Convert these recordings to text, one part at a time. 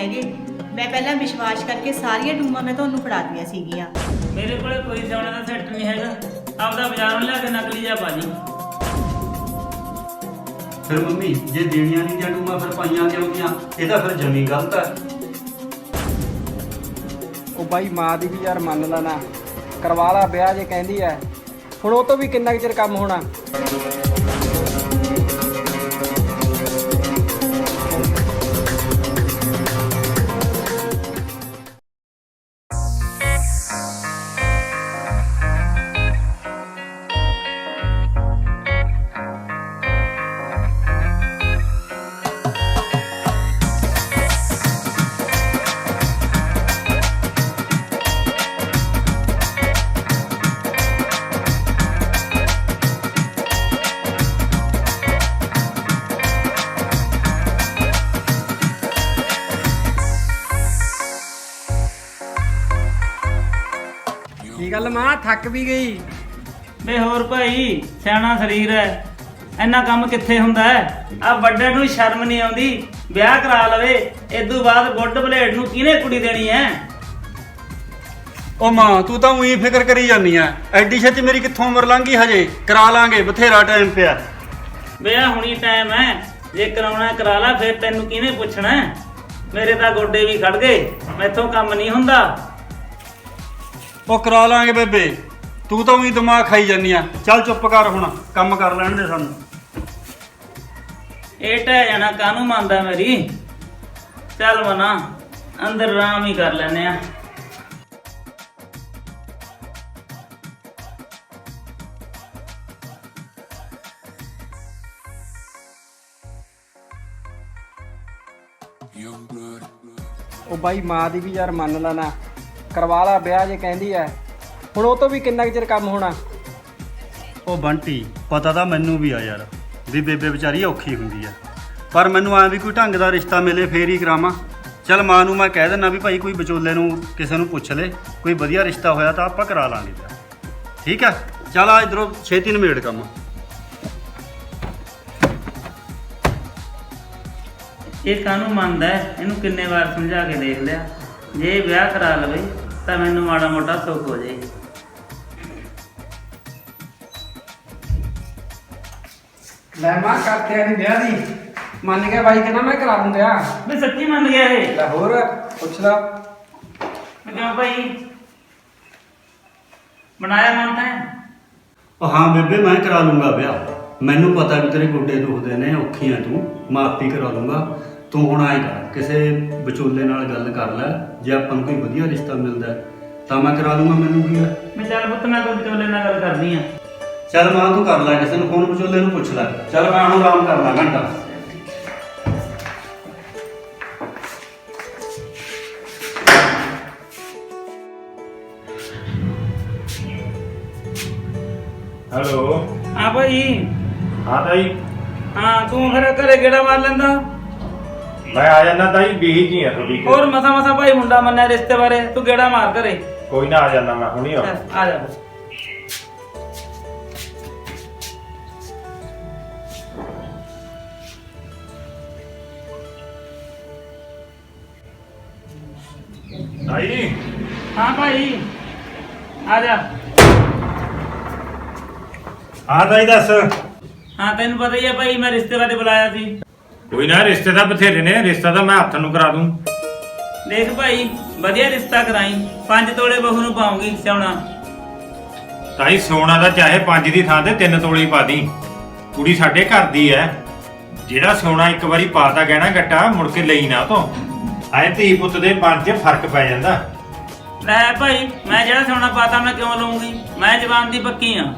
ਹੈਗੇ। ਮੈਂ ਪਹਿਲਾਂ ਵਿਸ਼ਵਾਸ ਕਰਕੇ ਸਾਰੀਆਂ ਟੂਮਾਂ ਮੈਂ ਤੁਹਾਨੂੰ ਫੜਾਤੀਆਂ ਸੀਗੀਆਂ। ਮੇਰੇ ਕੋਲੇ ਕੋਈ ਸੋਨੇ ਦਾ ਸੈੱਟ ਨਹੀਂ ਹੈਗਾ, ਆਪਦਾ ਬਾਜ਼ਾਰੋਂ ਲਿਆ ਕੇ ਨਕਲੀ ਜਿਹਾ ਬਾਜੀ। ਫਿਰ ਮੰਮੀ ਜੇ ਦੇਣੀਆਂ ਨਹੀਂ ਦੀਆਂ ਟੂਮਾਂ ਫਿਰ ਪਾਈਆਂ ਕਿਉਂ ਗਈਆਂ? ਇਹ ਤਾਂ ਫਿਰ ਜਮੀ ਗਲਤ ਹੈ। ਉਹ ਬਾਈ ਮਾਂ ਦੀ ਵੀ ਯਾਰ ਮੰਨ ਲਾ ਨਾ, ਕਰਵਾ ਲਾ ਵਿਆਹ ਜੇ ਕਹਿੰਦੀ ਐ। ਹੁਣ ਉਹ ਤੋਂ ਵੀ ਕਿੰਨਾ ਕੁ ਚਿਰ ਕੰਮ ਹੋਣਾ। ਕੀ ਗੱਲ ਮਾਂ, ਥੱਕ ਵੀ ਗਈ? ਵੇ ਹੋਰ ਭਾਈ, ਸਿਆਣਾ ਸਰੀਰ ਹੈ, ਇੰਨਾ ਕੰਮ ਕਿੱਥੇ ਹੁੰਦਾ ਹੈ? ਆ ਵੱਡੇ ਨੂੰ ਸ਼ਰਮ ਨਹੀਂ ਆਉਂਦੀ, ਵਿਆਹ ਕਰਾ ਲਵੇ, ਇਦੋਂ ਬਾਅਦ ਗੁੱਡ ਬਲੇਡ ਨੂੰ ਕਿਹਨੇ ਕੁੜੀ ਦੇਣੀ ਹੈ? ਉਹ ਮਾਂ ਤੂੰ ਤਾਂ ਉਹੀ ਫਿਕਰ ਕਰੀ ਜਾਂਦੀ ਆ। ਐਡੀ ਛੇਤੀ ਮੇਰੀ ਕਿੱਥੋਂ ਉਮਰ ਲੰਘੀ? ਹਜੇ ਕਰਾ ਲਾਂਗੇ, ਬਥੇਰਾ ਟਾਈਮ ਪਿਆ। ਵਿਆਹ ਹੁਣੀ ਟਾਈਮ ਹੈ, ਜੇ ਕਰਾਉਣਾ ਕਰਾ ਲਾ, ਫਿਰ ਤੈਨੂੰ ਕਿਹਨੇ ਪੁੱਛਣਾ? ਮੇਰੇ ਤਾਂ ਗੋਡੇ ਵੀ ਖੜ ਗਏ, ਮੈਥੋਂ ਕੰਮ ਨਹੀਂ ਹੁੰਦਾ। ਉਹ ਕਰਾ ਲਾਂਗੇ ਬੇਬੇ, ਤੂੰ ਤਾਂ ਉਹੀ ਦਿਮਾਗ ਖਾਈ ਜਾਂਦੀ ਆ। ਚੱਲ ਚੁੱਪ ਕਰ, ਹੁਣ ਕੰਮ ਕਰ ਲੈਣ ਦੇ ਸਾਨੂੰ। ਇਹ ਟਹਿ ਜਾਣਾ ਕਾਹਨੂੰ ਮੰਨਦਾ ਮੇਰੀ? ਚੱਲ ਮਨਾ, ਅੰਦਰ ਆਰਾਮ ਹੀ ਕਰ ਲੈਨੇ ਆ। ਉਹ ਬਾਈ ਮਾਂ ਦੀ ਵੀ ਯਾਰ ਮੰਨ ਲਾ ਨਾ, ਕਰਵਾ ਲਾ ਵਿਆਹ ਜੇ ਕਹਿੰਦੀ ਐ। ਹੁਣ ਉਹ ਤੋਂ ਵੀ ਕਿੰਨਾ ਕੁ ਚਿਰ ਕੰਮ ਹੋਣਾ। ਉਹ ਬੰਟੀ, ਪਤਾ ਤਾਂ ਮੈਨੂੰ ਵੀ ਆ ਯਾਰ ਵੀ ਬੇਬੇ ਵਿਚਾਰੀ ਔਖੀ ਹੁੰਦੀ ਆ, ਪਰ ਮੈਨੂੰ ਐਂ ਵੀ ਕੋਈ ਢੰਗ ਦਾ ਰਿਸ਼ਤਾ ਮਿਲੇ ਫੇਰ ਹੀ ਕਰਾਵਾਂ। ਚੱਲ ਮਾਂ ਨੂੰ ਮੈਂ ਕਹਿ ਦਿੰਦਾ ਵੀ ਭਾਈ ਕੋਈ ਵਿਚੋਲੇ ਨੂੰ ਕਿਸੇ ਨੂੰ ਪੁੱਛ ਲੈ, ਕੋਈ ਵਧੀਆ ਰਿਸ਼ਤਾ ਹੋਇਆ ਤਾਂ ਆਪਾਂ ਕਰਾ ਲਾਂਗੇ। ਠੀਕ ਆ, ਚੱਲ ਆ ਇੱਧਰੋਂ ਛੇਤੀ ਨਿਬੇੜ ਕੰਮ। ਇਹ ਕਾਹਨੂੰ ਮੰਨਦਾ ਹੈ? ਇਹਨੂੰ ਕਿੰਨੇ ਵਾਰ ਸਮਝਾ ਕੇ ਦੇਖ ਲਿਆ, ਜੇ ਵਿਆਹ ਕਰਾ ਲਵੇ ਤਾਂ ਮੈਨੂੰ ਮਾੜਾ ਮੋਟਾ ਸੁੱਖ ਹੋ ਜਾਏ। ਲੈ ਮਾਂ, ਕਰਤੇ ਆ ਦੀ ਵਿਆਹ ਦੀ ਮੰਨ ਗਿਆ ਬਾਈ, ਕਹਿੰਦਾ ਮੈਂ ਕਰਾ ਦੂੰ ਵਿਆਹ। ਮੈਂ ਸੱਚੀ ਮੰਨ ਗਿਆ ਇਹ। ਲੈ ਹੋਰ ਪੁੱਛ ਲਾ। ਮੈਂ ਕਿਹਾ ਭਾਈ ਬਣਾਇਆ ਮਨ ਤਾਂ? ਉਹ ਹਾਂ ਬੇਬੇ, ਮੈਂ ਕਰਾ ਲੂੰਗਾ ਵਿਆਹ। ਮੈਨੂੰ ਪਤਾ ਵੀ ਤੇਰੇ ਗੋਡੇ ਦੁਖਦੇ ਨੇ, ਔਖੀ ਆ ਤੂੰ, ਮੈਂ ਆਪੇ ਕਰਾ ਲੂੰਗਾ। ਤੂੰ ਹੁਣ ਆਏ ਕਰ, ਕਿਸੇ ਵਿਚੋਲੇ ਨਾਲ ਗੱਲ ਕਰ ਲੈ, ਜੇ ਆਪਾਂ ਨੂੰ ਕੋਈ ਵਧੀਆ ਰਿਸ਼ਤਾ ਮਿਲਦਾ ਤਾਂ ਮੈਂ ਕਰਾ ਲੂੰਗਾ। ਮੈਨੂੰ ਕੀ ਹੈ? ਮੈਂ ਚੱਲ ਪੁੱਤ, ਮੈਂ ਕੋਈ ਵਿਚੋਲੇ ਨਾਲ ਗੱਲ ਕਰਦੀ ਆ। ਚੱਲ ਮਾਂ ਤੂੰ ਕਰ ਲੈ, ਕਿਸੇ ਨੂੰ ਫੋਨ ਵਿਚੋਲੇ ਨੂੰ ਪੁੱਛ ਲੈ। ਚੱਲ ਮੈਂ ਹੁਣ ਆਰਾਮ ਕਰ ਲਾਂ ਘੰਟਾ। ਹੈਲੋ। ਹਾਂ ਭਾਈ। ਹਾਂ ਤਾਈ, ਹਾਂ ਤੂੰ ਫਿਰ ਘਰੇ ਗੇੜਾ ਮਾਰ ਲੈਂਦਾ। ਮੈਂ ਆ ਜਾਣਾ ਤਾਈ, ਬੀਹੀ ਜੀ ਆ ਥੋੜੀ। ਹੋਰ ਮਸਾ ਮਸਾ ਭਾਈ ਮੁੰਡਾ ਮੰਨਿਆ ਰਿਸ਼ਤੇ ਬਾਰੇ, ਤੂੰ ਗੇੜਾ ਮਾਰ ਘਰੇ। ਕੋਈ ਨਾ, ਆ ਜਾਣਾ ਮੈਂ ਹੁਣੀ। ਚੱਲ, ਆ ਜਾ। ਤਾਈ। ਹਾਂ ਭਾਈ, ਆ ਜਾ। ਹਾਂ ਤਾਈ ਦੱਸ। ਹਾਂ ਤੈਨੂੰ ਪਤਾ ਹੀ ਆ ਭਾਈ, ਮੈਂ ਰਿਸ਼ਤੇ ਬਾਰੇ ਬੁਲਾਇਆ ਸੀ। ਕੋਈ ਨਾ, ਰਿਸ਼ਤੇ ਤਾਂ ਬਥੇਰੇ ਨੇ, ਰਿਸ਼ਤਾ ਤਾਂ ਮੈਂ ਹੱਥ ਨੂੰ ਕਰਾ ਦੂੰ। ਦੇਖ ਭਾਈ, ਵਧੀਆ ਰਿਸ਼ਤਾ ਕਰਾਈ, 5 ਤੋਲੇ ਬਹੂ ਨੂੰ ਪਾਉਂਗੀ ਸੋਨਾ। ਤਾਈ ਸੋਨਾ ਦਾ ਚਾਹੇ 5 ਦੀ ਥਾਂ ਤੇ 3 ਤੋਲੇ ਪਾ ਦੀ, ਕੁੜੀ ਸਾਡੇ ਘਰ ਦੀ ਐ। ਜਿਹੜਾ ਸੋਨਾ ਇੱਕ ਵਾਰੀ ਪਾਤਾ ਗਹਿਣਾ ਗੱਟਾ, ਮੁੜ ਕੇ ਲਈ ਨਾ ਤੋਂ। ਐ ਧੀ ਪੁੱਤ ਦੇ ਮਨ 'ਚ ਫਰਕ ਪੈ ਜਾਂਦਾ। ਲੈ ਭਾਈ, ਮੈਂ ਜਿਹੜਾ ਸੋਨਾ ਪਾਤਾ ਮੈਂ ਕਿਉਂ ਲਵਾਂਗੀ? ਮੈਂ ਜਵਾਨ ਦੀ ਪੱਕੀ ਆ।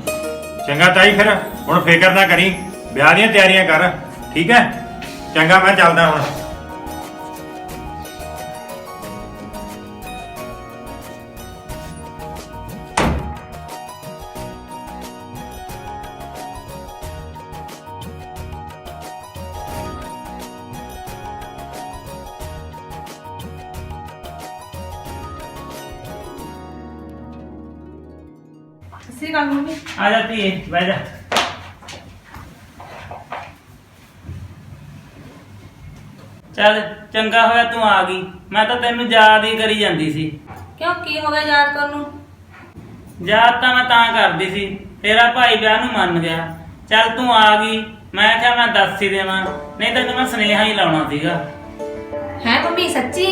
ਚੰਗਾ ਤਾਈ, ਫਿਰ ਹੁਣ ਫਿਕਰ ਨਾ ਕਰੀ, ਵਿਆਹ ਦੀਆਂ ਤਿਆਰੀਆਂ ਕਰ, ਠੀਕ ਹੈ? ਚੰਗਾ, ਮੈਂ ਚੱਲਦਾ ਹੁਣ। ਸਤਿ ਸ਼੍ਰੀ ਅਕਾਲ ਮੰਮੀ। ਆ ਜਾ ਧੀਏ, ਬਹਿ ਜਾ। ਚੱਲ ਚੰਗਾ ਹੋਇਆ ਤੂੰ ਆ ਗਈ, ਮੈਂ ਤਾਂ ਤੈਨੂੰ ਯਾਦ ਹੀ ਕਰੀ ਜਾਂਦੀ ਸੀ। ਕਿਉਂ ਕੀ ਹੋ ਗਿਆ ਯਾਦ ਕਰਨ ਨੂੰ? ਯਾਦ ਤਾਂ ਮੈਂ ਤਾਂ ਕਰਦੀ ਸੀ, ਤੇਰਾ ਭਾਈ ਵਿਆਹ ਨੂੰ ਮੰਨ ਗਿਆ। ਚੱਲ ਤੂੰ ਆ ਗਈ, ਮੈਂ ਕਿਹਾ ਮੈਂ ਦੱਸ ਹੀ ਦੇਵਾਂ, ਨਹੀਂ ਤੈਨੂੰ ਮੈਂ ਸੁਨੇਹਾ ਹੀ ਲਾਉਣਾ ਸੀਗਾ। ਹੈ ਮੰਮੀ ਸੱਚੀ?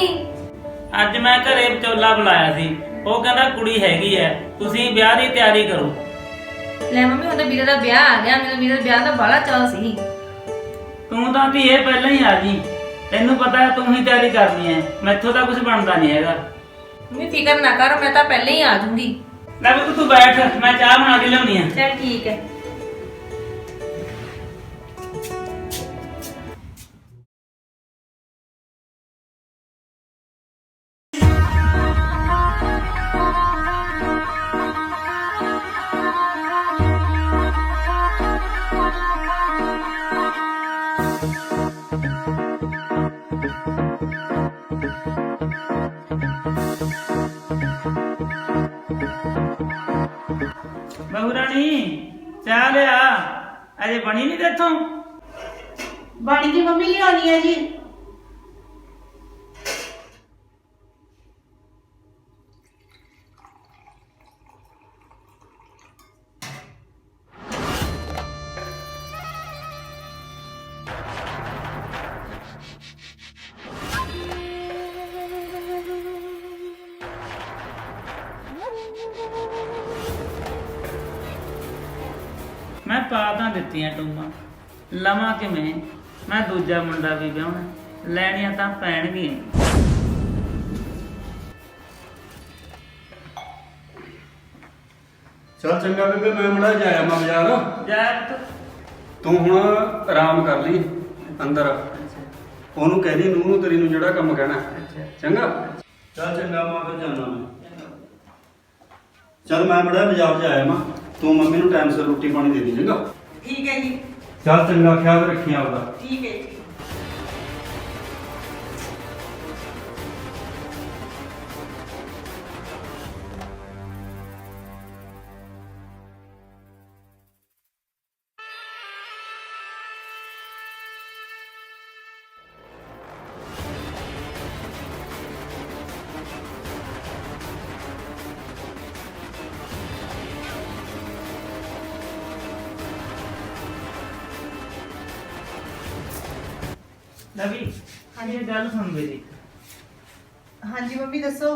ਅੱਜ ਮੈਂ ਘਰੇ ਵਿਚੋਲਾ ਬੁਲਾਇਆ ਸੀ, ਉਹ ਕਹਿੰਦਾ ਕੁੜੀ ਹੈਗੀ ਐ, ਤੁਸੀਂ ਵਿਆਹ ਦੀ ਤਿਆਰੀ ਕਰੋ। ਲੈ ਮੰਮੀ ਹੁਣ ਤਾਂ ਵੀਰੇ ਦਾ ਵਿਆਹ ਆ ਗਿਆ, ਮੇਰੇ ਵੀਰੇ ਦਾ ਵਿਆਹ ਦਾ ਬੜਾ ਚਾਅ ਸੀ। ਤੂੰ ਤਾਂ ਧੀਏ ਪਹਿਲਾਂ ਹੀ ਆ ਜੀ, ਤੈਨੂੰ ਪਤਾ ਤੂੰ ਹੀ ਤਿਆਰੀ ਕਰਨੀ ਐ, ਮੈਥੋਂ ਤਾਂ ਕੁਝ ਬਣਦਾ ਨਹੀਂ ਹੈਗਾ। ਮੰਮੀ ਫਿਕਰ ਨਾ ਕਰ, ਮੈਂ ਤਾਂ ਪਹਿਲਾਂ ਹੀ ਆ ਜਾਊਂਗੀ। ਲੈ ਵੀ ਤੂੰ ਬੈਠ, ਮੈਂ ਚਾਹ ਬਣਾ ਕੇ ਲਿਆਉਣੀ ਆ। ਚੱਲ ਠੀਕ ਹੈ। ਬਹੂ ਰਾਣੀ ਚਾਹ ਲਿਆ, ਅਜੇ ਬਣੀ ਨਹੀਂ ਤੇਥੋਂ? ਬਣ ਗਈ ਮੰਮੀ, ਲਿਆਉਣੀ ਹੈ ਜੀ। ਮੈਂ ਪਾ ਤਾਂ ਦਿੱਤੀਆਂ ਟੂਮਾਂ, ਲਵਾਂ ਕਿਵੇਂ? ਮੈਂ ਦੂਜਾ ਮੁੰਡਾ ਵੀ ਵਿਆਹਣਾ, ਲੈਣੀਆਂ ਤਾਂ ਪੈਣਗੀਆਂ। ਚੱਲ ਚੰਗਾ ਬੇਬੇ, ਮੈਂ ਮੜਾ ਜਾਇਆ ਮੈਂ ਬਾਜ਼ਾਰ। ਜਾ ਤੂੰ ਹੁਣ ਆਰਾਮ ਕਰ ਲਈ ਅੰਦਰ, ਉਹਨੂੰ ਕਹਿ ਦੀ ਨੂੰਹ ਨੂੰ ਤੇਰੀ ਨੂੰ ਜਿਹੜਾ ਕੰਮ ਕਹਿਣਾ। ਚੰਗਾ ਚੱਲ ਚੰਗਾ, ਮੈਂ ਫਿਰ ਜਾਣਾ ਮੈਂ। ਚੱਲ ਮੈਂ ਮੜਾ ਬਾਜ਼ਾਰ ਜਾਇਆ ਮੈਂ, ਤੂੰ ਮੰਮੀ ਨੂੰ ਟਾਈਮ ਸਿਰ ਰੋਟੀ ਪਾਣੀ ਦੇ ਦੀ। ਚੰਗਾ ਠੀਕ ਹੈ ਜੀ। ਚੱਲ ਚੰਗਾ, ਖਿਆਲ ਰੱਖੀ ਆਪਦਾ। ਠੀਕ ਹੈ ਜੀ। ਲਵੀ ਹਾਂਜੀ ਗੱਲ ਸੁਣ ਮੇਰੀ। ਹਾਂਜੀ ਮੰਮੀ ਦੱਸੋ।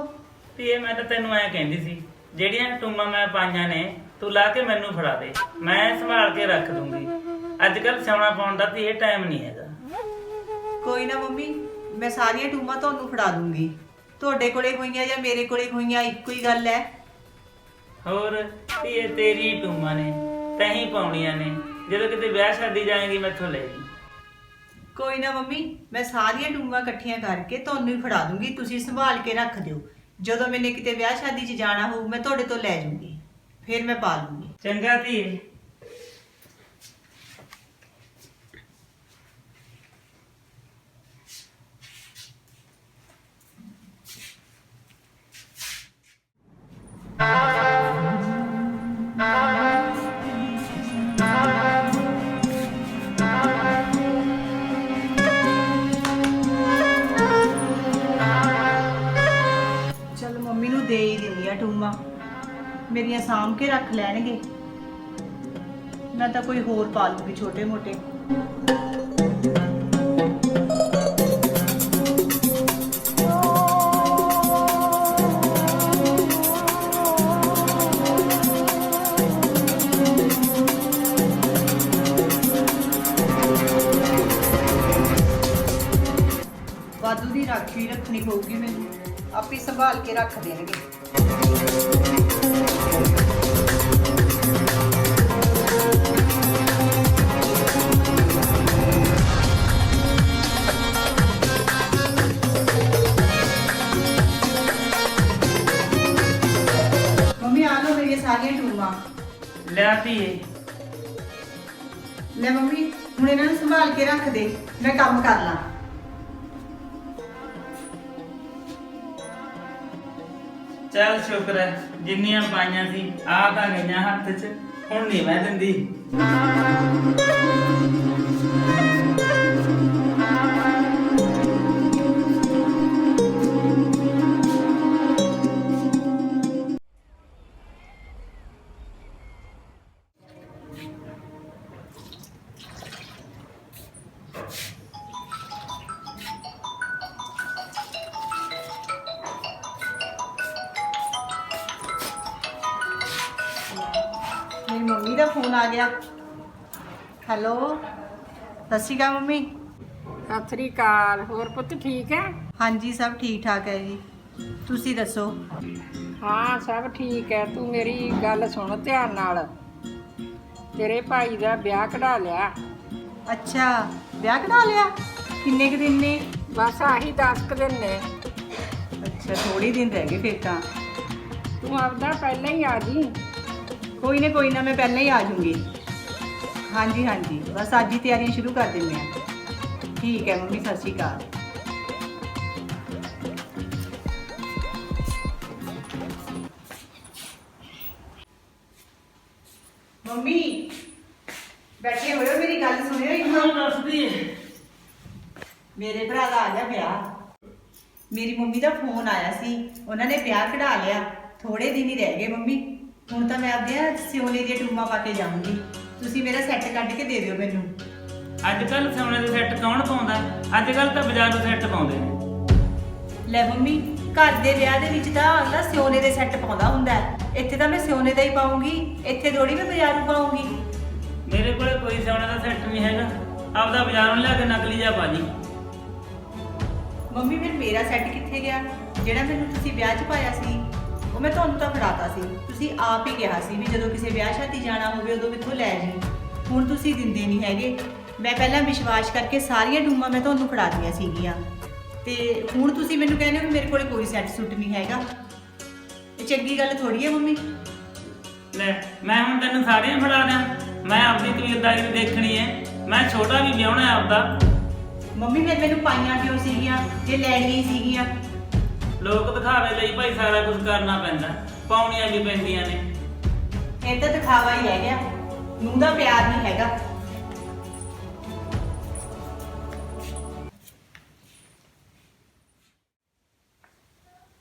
ਤੇ ਇਹ ਮੈਂ ਤਾਂ ਤੈਨੂੰ ਐ ਕਹਿੰਦੀ ਸੀ, ਜਿਹੜੀਆਂ ਟੂਮਾਂ ਮੈਂ ਪਾਈਆਂ ਨੇ ਤੂੰ ਲਾ ਕੇ ਮੈਨੂੰ ਫੜਾ ਦੇ, ਮੈਂ ਸੰਭਾਲ ਕੇ ਰੱਖ ਦੂੰਗੀ। ਅੱਜ ਕੱਲ ਸਿਆਉਣਾ ਪਾਉਣ ਦਾ ਤੇ ਇਹ ਟਾਈਮ ਨਹੀਂ ਹੈਗਾ। ਕੋਈ ਨਾ ਮੰਮੀ, ਮੈਂ ਸਾਰੀਆਂ ਟੂਮਾਂ ਤੁਹਾਨੂੰ ਫੜਾ ਦੂੰਗੀ। ਤੁਹਾਡੇ ਕੋਲੇ ਹੋਈਆਂ ਜਾਂ ਮੇਰੇ ਕੋਲੇ ਹੋਈਆਂ ਇੱਕੋ ਹੀ ਗੱਲ ਹੈ। ਹੋਰ ਤੇ ਇਹ ਤੇਰੀ ਟੂਮਾਂ ਨੇ, ਤੈਂ ਹੀ ਪਾਉਣੀਆਂ ਨੇ। ਜਦੋਂ ਕਿਤੇ ਵਿਆਹ ਸ਼ਾਦੀ ਜਾਏਗੀ ਮੈਥੋਂ ਲੈ ਜੀ। ਕੋਈ ਨਾ ਮੰਮੀ, ਮੈਂ ਸਾਰੀਆਂ ਟੂਮਾਂ ਇਕੱਠੀਆਂ ਕਰਕੇ ਤੁਹਾਨੂੰ ਹੀ ਫੜਾ ਦੂੰਗੀ, ਤੁਸੀਂ ਸੰਭਾਲ ਕੇ ਰੱਖ ਦਿਓ। ਜਦੋਂ ਮੈਨੇ ਕਿਤੇ ਵਿਆਹ ਸ਼ਾਦੀ 'ਚ ਜਾਣਾ ਹੋਊ ਮੈਂ ਤੁਹਾਡੇ ਤੋਂ ਲੈ ਜੂੰਗੀ, ਫਿਰ ਮੈਂ ਪਾ ਲੂੰਗੀ। ਚੰਗਾ ਧੀਏ। ਚਲ ਮੰਮੀ ਨੂੰ ਦੇ ਹੀ ਦਿੰਦੀ ਆ ਟੂਮਾਂ, ਮੇਰੀਆਂ ਸਾਂਭ ਕੇ ਰੱਖ ਲੈਣਗੇ। ਮੈਂ ਤਾਂ ਕੋਈ ਹੋਰ ਪਾ ਲੂੰਗੀ ਛੋਟੇ ਮੋਟੇ। ਵਾਧੂ ਦੀ ਰਾਖੀ ਰੱਖਣੀ ਪਊਗੀ ਮੈਨੂੰ, ਆਪੇ ਸੰਭਾਲ ਕੇ ਰੱਖ ਦੇਣਗੇ। ਮੰਮੀ ਆ ਲਓ ਮੇਰੀਆਂ ਸਾਰੀਆਂ ਟੂਮਾਂ। ਲਿਆ ਧੀਏ। ਲੈ ਮੰਮੀ, ਹੁਣ ਇਹਨਾਂ ਨੂੰ ਸੰਭਾਲ ਕੇ ਰੱਖ ਦੇ, ਮੈਂ ਕੰਮ ਕਰ ਲਾਂ। ਚੱਲ ਸ਼ੁਕਰ ਹੈ, ਜਿੰਨੀਆਂ ਪਾਈਆਂ ਸੀ ਆ ਤਾਂ ਗਈਆਂ ਹੱਥ 'ਚ, ਹੁਣ ਨਹੀਂ ਮੈਂ ਦਿੰਦੀ। ਦਾ ਫੋਨ ਆ ਗਿਆ। ਹੈਲੋ, ਸਤਿ ਸ਼੍ਰੀ ਅਕਾਲ ਮੰਮੀ। ਸਤਿ ਸ੍ਰੀ ਅਕਾਲ। ਹੋਰ ਪੁੱਤ ਠੀਕ ਹੈ? ਹਾਂਜੀ ਸਭ ਠੀਕ ਠਾਕ ਹੈ ਜੀ, ਤੁਸੀਂ ਦੱਸੋ? ਹਾਂ ਸਭ ਠੀਕ ਹੈ। ਤੂੰ ਮੇਰੀ ਗੱਲ ਸੁਣ ਧਿਆਨ ਨਾਲ। ਤੇਰੇ ਭਾਈ ਦਾ ਵਿਆਹ ਕਢਾ ਲਿਆ। ਅੱਛਾ, ਵਿਆਹ ਕਢਾ ਲਿਆ? ਕਿੰਨੇ ਕੁ ਦਿਨ ਨੇ? ਬਸ ਆਹੀ 10 ਕੁ ਦਿਨ ਨੇ। ਅੱਛਾ, ਥੋੜੀ ਦਿਨ ਰਹਿ ਗਏ ਫਿਰ ਤਾਂ। ਤੂੰ ਆਪਦਾ ਪਹਿਲਾਂ ਹੀ ਆ ਜੀ। ਕੋਈ ਨਾ ਮੈਂ ਪਹਿਲਾਂ ਹੀ ਆ ਜਾਊਂਗੀ। ਹਾਂਜੀ ਹਾਂਜੀ, ਬਸ ਅੱਜ ਹੀ ਤਿਆਰੀਆਂ ਸ਼ੁਰੂ ਕਰ ਦਿੰਦੇ ਹਾਂ। ਠੀਕ ਹੈ ਮੰਮੀ, ਸਤਿ ਸ਼੍ਰੀ ਅਕਾਲ। ਮੰਮੀ ਬੈਠੇ ਹੋਏ ਹੋ, ਮੇਰੀ ਗੱਲ ਸੁਣਿਓ ਇੱਕ ਹਾਂ ਮਿੰਟ। ਦੱਸਦੀ ਮੇਰੇ ਭਰਾ ਦਾ ਆ ਗਿਆ ਵਿਆਹ। ਮੇਰੀ ਮੰਮੀ ਦਾ ਫੋਨ ਆਇਆ ਸੀ, ਉਹਨਾਂ ਨੇ ਵਿਆਹ ਕਢਾ ਲਿਆ। ਥੋੜੇ ਦਿਨ ਹੀ ਰਹਿ ਗਏ ਮੰਮੀ। ਹੁਣ ਤਾਂ ਮੈਂ ਆਪਣੀਆਂ ਸਿਉਨੇ ਦੀਆਂ ਟੂਮਾਂ ਪਾ ਕੇ ਜਾਊਂਗੀ। ਤੁਸੀਂ ਮੇਰਾ ਸੈੱਟ ਕੱਢ ਕੇ ਦੇ ਦਿਓ ਮੈਨੂੰ। ਅੱਜ ਕੱਲ ਸੋਨੇ ਦੇ ਸੈੱਟ ਕੌਣ ਪਾਉਂਦਾ? ਅੱਜ ਕੱਲ ਤਾਂ ਬਾਜ਼ਾਰੋਂ ਸੈੱਟ ਪਾਉਂਦੇ ਨੇ। ਲੈ ਮੰਮੀ, ਘਰ ਦੇ ਵਿਆਹ ਦੇ ਵਿੱਚ ਤਾਂ ਅਗਲਾ ਸਿਉਨੇ ਦੇ ਸੈੱਟ ਪਾਉਂਦਾ ਹੁੰਦਾ ਹੈ। ਇੱਥੇ ਤਾਂ ਮੈਂ ਸਿਉਨੇ ਦਾ ਹੀ ਪਾਉਂਗੀ, ਇੱਥੇ ਥੋੜੀ ਮੈਂ ਬਾਜ਼ਾਰੋਂ ਪਾਉਂਗੀ। ਮੇਰੇ ਕੋਲੇ ਕੋਈ ਸੋਨੇ ਦਾ ਸੈੱਟ ਨਹੀਂ ਹੈਗਾ। ਆਪਦਾ ਬਾਜ਼ਾਰੋਂ ਲਿਆ ਕੇ ਨਕਲੀ ਜਿਹਾ ਪਾ ਜੀ। ਮੰਮੀ ਫਿਰ ਮੇਰਾ ਸੈੱਟ ਕਿੱਥੇ ਗਿਆ? ਜਿਹੜਾ ਮੈਨੂੰ ਤੁਸੀਂ ਵਿਆਹ 'ਚ ਪਾਇਆ ਸੀ, ਉਹ ਮੈਂ ਤੁਹਾਨੂੰ ਤਾਂ ਫੜਾਤਾ ਸੀ। ਤੁਸੀਂ ਆਪ ਹੀ ਕਿਹਾ ਸੀ ਵੀ ਜਦੋਂ ਕਿਸੇ ਵਿਆਹ ਸ਼ਾਦੀ ਜਾਣਾ ਹੋਵੇ ਉਦੋਂ ਮੈਥੋਂ ਲੈ ਜੀ। ਹੁਣ ਤੁਸੀਂ ਦਿੰਦੇ ਨਹੀਂ ਹੈਗੇ। ਮੈਂ ਪਹਿਲਾਂ ਵਿਸ਼ਵਾਸ ਕਰਕੇ ਸਾਰੀਆਂ ਟੂਮਾਂ ਮੈਂ ਤੁਹਾਨੂੰ ਫੜਾ ਦਿੱਤੀਆਂ ਸੀਗੀਆਂ, ਤੇ ਹੁਣ ਤੁਸੀਂ ਮੈਨੂੰ ਕਹਿੰਦੇ ਹੋ ਵੀ ਮੇਰੇ ਕੋਲੇ ਕੋਈ ਸੈੱਟ ਸੁੱਟ ਨਹੀਂ ਹੈਗਾ। ਇਹ ਚੰਗੀ ਗੱਲ ਥੋੜੀ ਹੈ ਮੰਮੀ। ਲੈ ਮੈਂ ਹੁਣ ਤੈਨੂੰ ਸਾਰੀਆਂ ਫੜਾ ਦਿਆਂ? ਮੈਂ ਆਪਦੀ ਕਬੀਲਦਾਰੀ ਵੀ ਦੇਖਣੀ ਹੈ। ਮੈਂ ਛੋਟਾ ਵੀ ਵਿਆਹਣਾ ਆਪਦਾ। ਮੰਮੀ ਫਿਰ ਮੈਨੂੰ ਪਾਈਆਂ ਕਿਉਂ ਸੀਗੀਆਂ ਜੇ ਲੈਣੀਆਂ ਹੀ ਸੀਗੀਆਂ? ਲੋਕ ਦਿਖਾਵੇ ਲਈ ਭਾਈ ਸਾਰਾ ਕੁਝ ਕਰਨਾ ਪੈਂਦਾ, ਪਾਉਣੀਆਂ ਵੀ ਪੈਂਦੀਆਂ ਨੇ। ਇਹ ਤਾਂ ਦਿਖਾਵਾ ਹੀ ਰਹਿ ਗਿਆ, ਨੂੰਹ ਦਾ ਪਿਆਰ ਨਹੀਂ ਹੈਗਾ।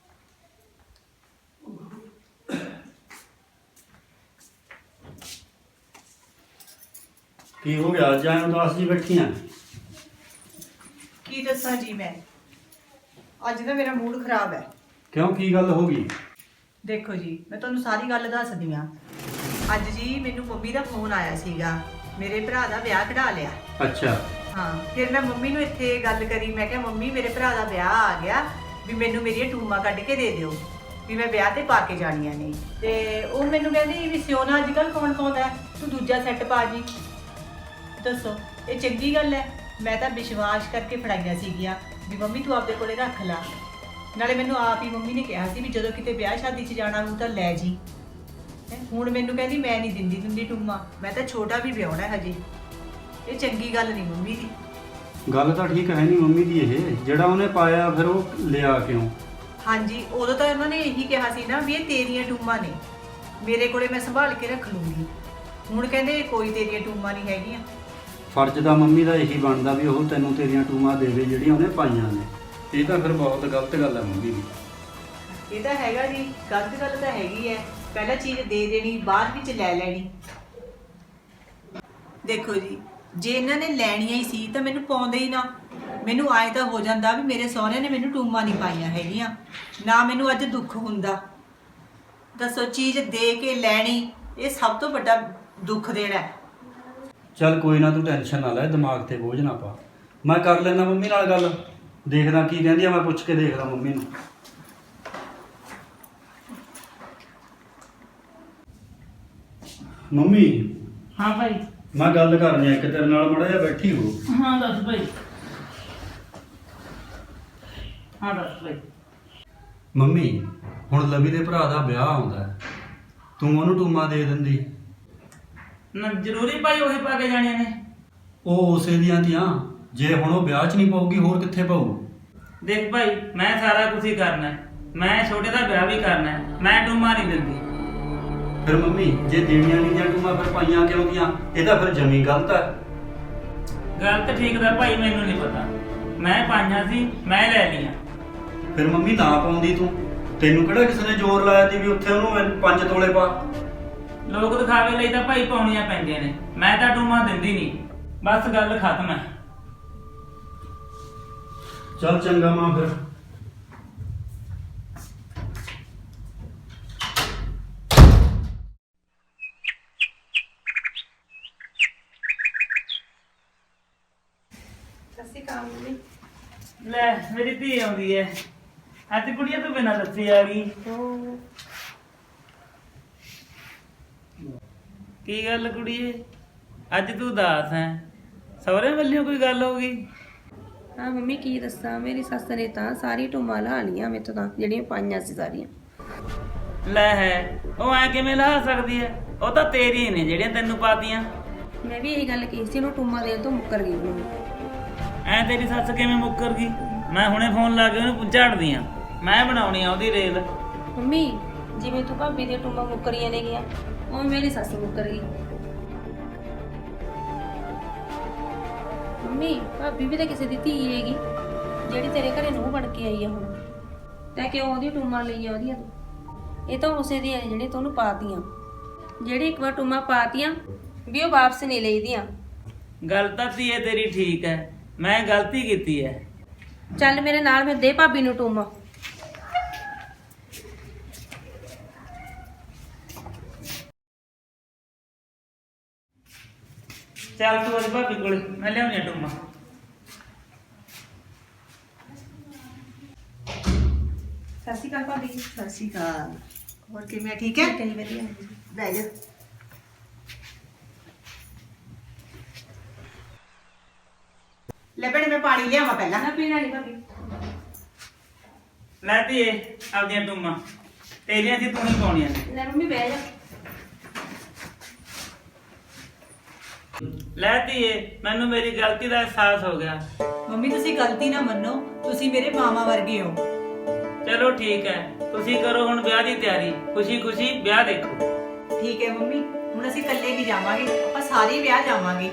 ਕੀ ਹੋ ਗਿਆ? ਅੱਜ ਐਂ ਉਦਾਸ ਜੀ ਬੈਠੀ ਆਂ। ਕੀ ਦੱਸਾਂ ਜੀ ਮੈਂ, ਅੱਜ ਤਾਂ ਮੇਰਾ ਮੂਡ ਖਰਾਬ ਹੈ। ਕਿਉਂ, ਕੀ ਗੱਲ ਹੋ ਗਈ? ਦੇਖੋ ਜੀ, ਮੈਂ ਤੁਹਾਨੂੰ ਸਾਰੀ ਗੱਲ ਦੱਸਦੀ ਹਾਂ। ਅੱਜ ਜੀ ਮੈਨੂੰ ਮੰਮੀ ਦਾ ਫੋਨ ਆਇਆ ਸੀਗਾ, ਮੇਰੇ ਭਰਾ ਦਾ ਵਿਆਹ ਕਢਾ ਲਿਆ। ਅੱਛਾ। ਹਾਂ, ਫਿਰ ਮੈਂ ਮੰਮੀ ਨੂੰ ਇੱਥੇ ਗੱਲ ਕਰੀ। ਮੈਂ ਕਿਹਾ ਮੰਮੀ ਮੇਰੇ ਭਰਾ ਦਾ ਵਿਆਹ ਆ ਗਿਆ, ਵੀ ਮੈਨੂੰ ਮੇਰੀਆਂ ਟੂਮਾਂ ਕੱਢ ਕੇ ਦੇ ਦਿਓ, ਵੀ ਮੈਂ ਵਿਆਹ ਤੇ ਪਾ ਕੇ ਜਾਣੀਆਂ ਨੇ। ਤੇ ਉਹ ਮੈਨੂੰ ਕਹਿੰਦੀ ਵੀ ਸਿਉਨਾ ਅੱਜ ਕੱਲ੍ਹ ਕੌਣ ਪਾਉਂਦਾ, ਤੂੰ ਦੂਜਾ ਸੈੱਟ ਪਾ ਜੀ। ਦੱਸੋ ਇਹ ਚੰਗੀ ਗੱਲ ਹੈ? ਮੈਂ ਤਾਂ ਵਿਸ਼ਵਾਸ ਕਰਕੇ ਫੜਾਈਆਂ ਸੀਗੀਆਂ ਵੀ ਮੰਮੀ ਤੂੰ ਆਪਦੇ ਕੋਲੇ ਰੱਖ ਲਾ। ਨਾਲੇ ਮੈਨੂੰ ਆਪ ਹੀ ਮੰਮੀ ਨੇ ਕਿਹਾ ਸੀ ਵੀ ਜਦੋਂ ਕਿਤੇ ਵਿਆਹ ਸ਼ਾਦੀ 'ਚ ਜਾਣਾ ਹੋਊ ਤਾਂ ਲੈ ਜੀ। ਹੁਣ ਮੈਨੂੰ ਕਹਿੰਦੀ ਮੈਂ ਨਹੀਂ ਦਿੰਦੀ ਟੂਮਾਂ, ਮੈਂ ਤਾਂ ਛੋਟਾ ਵੀ ਵਿਆਹੁਣਾ ਹਜੇ। ਇਹ ਚੰਗੀ ਗੱਲ ਨਹੀਂ ਮੰਮੀ ਦੀ। ਗੱਲ ਤਾਂ ਠੀਕ ਹੈ ਨਹੀਂ ਮੰਮੀ ਦੀ। ਇਹ ਜਿਹੜਾ ਉਹਨੇ ਪਾਇਆ ਫਿਰ ਉਹ ਲਿਆ ਕਿਉਂ? ਹਾਂਜੀ, ਉਦੋਂ ਤਾਂ ਉਹਨਾਂ ਨੇ ਇਹੀ ਕਿਹਾ ਸੀ ਨਾ ਵੀ ਇਹ ਤੇਰੀਆਂ ਟੂਮਾਂ ਨੇ, ਮੇਰੇ ਕੋਲੇ ਮੈਂ ਸੰਭਾਲ ਕੇ ਰੱਖ ਲੂੰਗੀ। ਹੁਣ ਕਹਿੰਦੇ ਕੋਈ ਤੇਰੀਆਂ ਟੂਮਾਂ ਨਹੀਂ ਹੈਗੀਆਂ। ਫਰਜ਼ ਦਾ ਮੰਮੀ ਦਾ ਇਹੀ ਬਣਦਾ ਵੀ ਉਹ ਤੈਨੂੰ ਤੇਰੀਆਂ ਟੂਮਾਂ ਦੇਵੇ ਜਿਹੜੀਆਂ ਉਹਨੇ ਪਾਈਆਂ ਨੇ। ਇਹ ਤਾਂ ਫਿਰ ਬਹੁਤ ਗਲਤ ਗੱਲ ਹੈ ਮੰਮੀ ਦੀ। ਇਹ ਤਾਂ ਹੈਗਾ ਜੀ, ਗਲਤ ਗੱਲ ਤਾਂ ਹੈਗੀ ਹੈ। ਪਹਿਲਾਂ ਚੀਜ਼ ਦੇ ਦੇਣੀ, ਬਾਅਦ ਵਿੱਚ ਲੈ ਲੈਣੀ। ਦੇਖੋ ਜੀ, ਜੇ ਇਹਨਾਂ ਨੇ ਲੈਣੀਆਂ ਹੀ ਸੀ ਤਾਂ ਮੈਨੂੰ ਪਾਉਂਦੇ ਹੀ ਨਾ। ਮੈਨੂੰ ਆਏ ਤਾਂ ਹੋ ਜਾਂਦਾ ਵੀ ਮੇਰੇ ਸਹੁਰਿਆਂ ਨੇ ਮੈਨੂੰ ਟੂਮਾਂ ਨਹੀਂ ਪਾਈਆਂ ਹੈਗੀਆਂ, ਨਾ ਮੈਨੂੰ ਅੱਜ ਦੁੱਖ ਹੁੰਦਾ। ਦੱਸੋ, ਚੀਜ਼ ਦੇ ਕੇ ਲੈਣੀ ਇਹ ਸਭ ਤੋਂ ਵੱਡਾ ਦੁੱਖ ਦੇਣਾ ਹੈ। ਚੱਲ ਕੋਈ ਨਾ, ਤੂੰ ਟੈਨਸ਼ਨ ਨਾ ਲੈ, ਦਿਮਾਗ ਤੇ ਬੋਝ ਨਾ ਪਾ। ਮੈਂ ਕਰ ਲੈਂਦਾ ਮੰਮੀ ਨਾਲ ਗੱਲ, ਦੇਖਦਾ ਕੀ ਕਹਿੰਦੀ ਆ। ਮੈਂ ਪੁੱਛ ਕੇ ਦੇਖਦਾ ਮੰਮੀ ਨੂੰ। ਮੰਮੀ ਹਾਂ ਭਾਈ। ਮੈਂ ਗੱਲ ਕਰਨੀ ਆ ਇੱਕ ਤੇਰੇ ਨਾਲ, ਮਾੜਾ ਜਿਹਾ ਬੈਠੀ ਹੋ। ਹਾਂ ਦੱਸ ਭਾਈ। ਹਾਂ ਦੱਸ ਭਾਈ। ਮੰਮੀ ਹੁਣ ਲਵੀ ਦੇ ਭਰਾ ਦਾ ਵਿਆਹ ਆਉਂਦਾ ਹੈ, ਤੂੰ ਉਹਨੂੰ ਟੂਮਾਂ ਦੇ ਦਿੰਦੀ। ਨਾ ਜ਼ਰੂਰੀ ਭਾਈ ਉਹੀ ਪਾ ਕੇ ਜਾਣੀਆਂ ਨੇ। ਉਹ ਉਸੇ ਦੀਆਂ ਤੀਆਂ, ਜੇ ਹੁਣ ਉਹ ਵਿਆਹ 'ਚ ਨਹੀਂ ਪਾਊਗੀ ਹੋਰ ਕਿੱਥੇ ਪਾਊ? ਦੇਖ ਭਾਈ, ਮੈਂ ਸਾਰਾ ਕੁਝ ਹੀ ਕਰਨਾ ਹੈ। ਮੈਂ ਛੋਟੇ ਦਾ ਵਿਆਹ ਵੀ ਕਰਨਾ ਹੈ। ਮੈਂ ਟੂਮਾਂ ਨਹੀਂ ਦਿੰਦੀ। ਫਿਰ ਮੰਮੀ ਜੇ ਦੇਣੀਆਂ ਨਹੀਂ ਦੀਆਂ ਟੂਮਾਂ ਫਿਰ ਪਾਈਆਂ ਕਿਉਂ ਦੀਆਂ? ਇਹ ਤਾਂ ਫਿਰ ਜਮੀ ਗਲਤ ਹੈ। ਗਲਤ ਠੀਕ ਦਾ ਭਾਈ ਮੈਨੂੰ ਨਹੀਂ ਪਤਾ। ਮੈਂ ਪਾਈਆਂ ਸੀ, ਮੈਂ ਲੈ ਲਈਆਂ। ਫਿਰ ਮੰਮੀ ਨਾ ਪਾਉਂਦੀ ਤੂੰ? ਤੈਨੂੰ ਕਿਹੜਾ ਕਿਸੇ ਨੇ ਜ਼ੋਰ ਲਾਇਆ ਸੀ ਵੀ ਉੱਥੇ ਉਹਨੂੰ 5 ਤੋਲੇ ਪਾ? ਲੋਕ ਦਿਖਾਵੇ ਲਈ ਤਾਂ ਭਾਈ ਪਾਉਣੀਆਂ ਪੈਂਦੀਆਂ ਨੇ। ਮੈਂ ਤਾਂ ਟੂਮਾਂ ਦਿੰਦੀ ਨਹੀਂ। ਬਸ ਗੱਲ ਖਤਮ ਹੈ। ਚੱਲ ਚੰਗਾ ਮਾਂ ਫਿਰ। ਤੇਰੀ ਧੀ ਆਉਂਦੀ ਐ। ਅੱਜ ਕੁੜੀਆਂ ਤੂੰ ਬਿਨਾਂ ਦੱਸੀ ਆ ਗਈ। ਕੀ ਗੱਲ ਕੁੜੀਏ, ਅੱਜ ਤੂੰ ਉਦਾਸ ਹੈ? ਸਹੁਰੇ ਵੱਲੋਂ ਕੋਈ ਗੱਲ ਹੋ ਗਈ? ਹਾਂ ਮੰਮੀ ਕੀ ਦੱਸਾਂ, ਮੇਰੀ ਸੱਸ ਨੇ ਤਾਂ ਸਾਰੀ ਟੂਮਾਂ ਲਾ ਲੀਆਂ ਮੇਰੇ ਤੋਂ, ਤਾਂ ਜਿਹੜੀਆਂ ਪਾਈਆਂ ਸੀ ਸਾਰੀਆਂ। ਲੈ ਹੈ, ਉਹ ਐ ਕਿਵੇਂ ਲਾ ਸਕਦੀ ਐ? ਉਹ ਤਾਂ ਤੇਰੀ ਨੇ ਜਿਹੜੀਆਂ ਤੈਨੂੰ ਪਾਤੀਆਂ। ਮੈਂ ਵੀ ਇਹੀ ਗੱਲ ਕਹੀ ਸੀ, ਉਹਨੂੰ ਟੂਮਾਂ ਦੇਣ ਤੋਂ ਮੁੱਕਰ ਗਈ ਮੰਮੀ। ਐ ਤੇਰੀ ਸੱਸ ਕਿਵੇਂ ਮੁੱਕਰ ਗਈ? ਮੈਂ ਹੁਣੇ ਫੋਨ ਲਾ ਕੇ ਉਹਨੂੰ ਝਾੜਦੀ ਆ, ਮੈਂ ਬਣਾਉਣੀ ਆ ਉਹਦੀ ਰੇਲ। ਮੰਮੀ ਜਿਵੇਂ ਤੂੰ ਭਾਬੀ ਦੀਆਂ ਟੂਮਾਂ ਮੁੱਕਰੀਆਂ ਨੇ ਗੀਆਂ, ਉਵੇਂ ਮੇਰੀ ਸੱਸ ਮੁੱਕਰ ਗਈ। ਮੰਮੀ ਭਾਬੀ ਵੀ ਤਾਂ ਕਿਸੇ ਦੀ ਧੀ ਹੈਗੀ, ਜਿਹੜੀ ਤੇਰੇ ਘਰੇ ਨੂੰਹ ਬਣ ਕੇ ਆਈ ਆ ਹੁਣ। ਤੈਂ ਕਿਉਂ ਉਹਦੀ ਟੂਮਾਂ ਲਈਆਂ ਉਹਦੀਆਂ ਤੂੰ? ਇਹ ਤਾਂ ਉਸੇ ਦੀਆਂ ਨੇ ਜਿਹੜੇ ਤੂੰ ਉਹਨੂੰ ਪਾਤੀਆਂ। ਜਿਹੜੀ ਇੱਕ ਵਾਰ ਟੂਮਾਂ ਪਾਤੀਆਂ ਵੀ ਉਹ ਵਾਪਸ ਨਹੀਂ ਲਈਦੀਆਂ। ਗੱਲ ਤਾਂ ਧੀਏ ਤੇਰੀ ਠੀਕ ਐ, ਮੈਂ ਗਲਤੀ ਕੀਤੀ ਐ। ਚੱਲ ਮੇਰੇ ਨਾਲ, ਫਿਰ ਦੇ ਭਾਬੀ ਨੂੰ ਟੂਮਾਂ। ਚੱਲ ਤੂੰ ਅੱਜ ਭਾਬੀ ਕੋਲੇ, ਮੈਂ ਲਿਆਉਣੀ ਆ ਟੂਮਾ। ਸਤਿ ਸ਼੍ਰੀ ਅਕਾਲ ਭਾਬੀ। ਸਤਿ ਸ਼੍ਰੀ ਅਕਾਲ। ਹੋਰ ਕਿਵੇਂ ਠੀਕ ਹੈ? ਕਈ ਵਧੀਆ। ਬਹਿ ਜਾ। ਲੈ ਭੈਣੇ ਮੈਂ ਪਾਣੀ ਲਿਆਵਾਂ ਪਹਿਲਾਂ। ਨਾ ਪੀਣਾ ਨਹੀਂ ਭਾਬੀ। ਲੈ ਧੀਏ ਆਪਦੀਆਂ ਟੂਮਾਂ, ਤੇਰੀਆਂ ਸੀ ਤੂੰ ਹੀ ਪਾਉਣੀਆਂ ਨੇ। ਲੈ ਮੰਮੀ ਬਹਿ ਜਾ। ਲੈ ਧੀਏ, ਮੈਨੂੰ ਮੇਰੀ ਗਲਤੀ ਦਾ ਅਹਿਸਾਸ ਹੋ ਗਿਆ। ਮੰਮੀ ਤੁਸੀਂ ਗਲਤੀ ਨਾ ਮੰਨੋ, ਤੁਸੀਂ ਮੇਰੇ ਮਾਮਾ ਵਰਗੇ ਹੋ। ਚਲੋ ਠੀਕ ਹੈ, ਤੁਸੀਂ ਕਰੋ ਹੁਣ ਵਿਆਹ ਦੀ ਤਿਆਰੀ, ਖੁਸ਼ੀ ਖੁਸ਼ੀ ਵਿਆਹ ਦੇਖੋ। ਠੀਕ ਹੈ ਮੰਮੀ, ਹੁਣ ਅਸੀਂ ਇਕੱਲੇ ਨਹੀਂ ਜਾਵਾਂਗੇ, ਆਪਾਂ ਸਾਰੇ ਵਿਆਹ ਜਾਵਾਂਗੇ।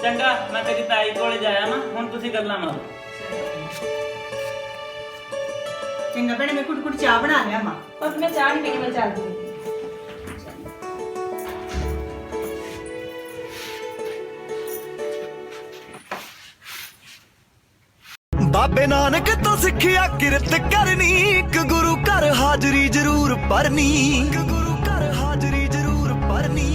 ਚੰਗਾ, ਮੈਂ ਤੇਰੀ ਤਾਈ ਕੋਲੇ ਜਾਇਆ ਨਾ, ਹੁਣ ਤੁਸੀਂ ਗੱਲਾਂ ਮਾਰੋ। ਚੰਗਾ ਭੈਣੇ, ਮੈਂ ਕੁੜ ਚਾਹ ਬਣਾ ਲਿਆ ਮਾਂ। ਪਰ ਮੈਂ ਚਾਹ ਨਹੀਂ ਪੀਣੀ, ਮੈਂ ਚੱਲਦੀ ਹਾਂ। ਬਾਬੇ ਨਾਨਕ ਤੋਂ ਸਿੱਖਿਆ ਕਿਰਤ ਕਰਨੀ, ਇੱਕ ਗੁਰੂ ਘਰ ਹਾਜ਼ਰੀ ਜ਼ਰੂਰ ਭਰਨੀ, ਇੱਕ ਗੁਰੂ ਘਰ ਹਾਜ਼ਰੀ ਜ਼ਰੂਰ ਭਰਨੀ।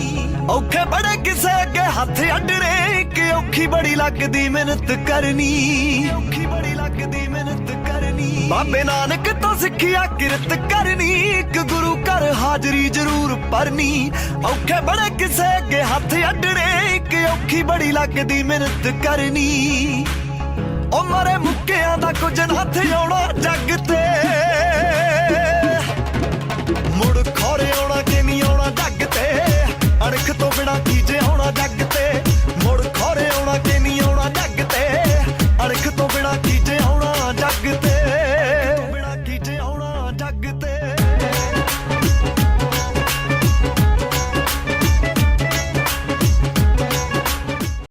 ਔਖੇ ਬੜੇ ਕਿਸੇ ਅੱਗੇ ਹੱਥ ਅੱਡਣੇ, ਇੱਕ ਔਖੀ ਬੜੀ ਲੱਗਦੀ ਮਿਹਨਤ ਕਰਨੀ, ਔਖੀ ਬੜੀ ਲੱਗਦੀ ਮਿਹਨਤ ਕਰਨੀ। ਬਾਬੇ ਨਾਨਕ ਤੋਂ ਸਿੱਖਿਆ ਕਿਰਤ ਕਰਨੀ, ਇੱਕ ਗੁਰੂ ਘਰ ਹਾਜ਼ਰੀ ਜ਼ਰੂਰ ਭਰਨੀ। ਔਖੇ ਬੜੇ ਕਿਸੇ ਅੱਗੇ ਹੱਥ ਅੱਡਣੇ, ਇੱਕ ਔਖੀ ਬੜੀ ਲੱਗਦੀ ਮਿਹਨਤ ਕਰਨੀ। ਉਹ ਮਰੇ ਮੁੱਕਿਆਂ ਦਾ ਕੁਝ ਨਾ ਆਉਣਾ ਜੱਗ ਤੇ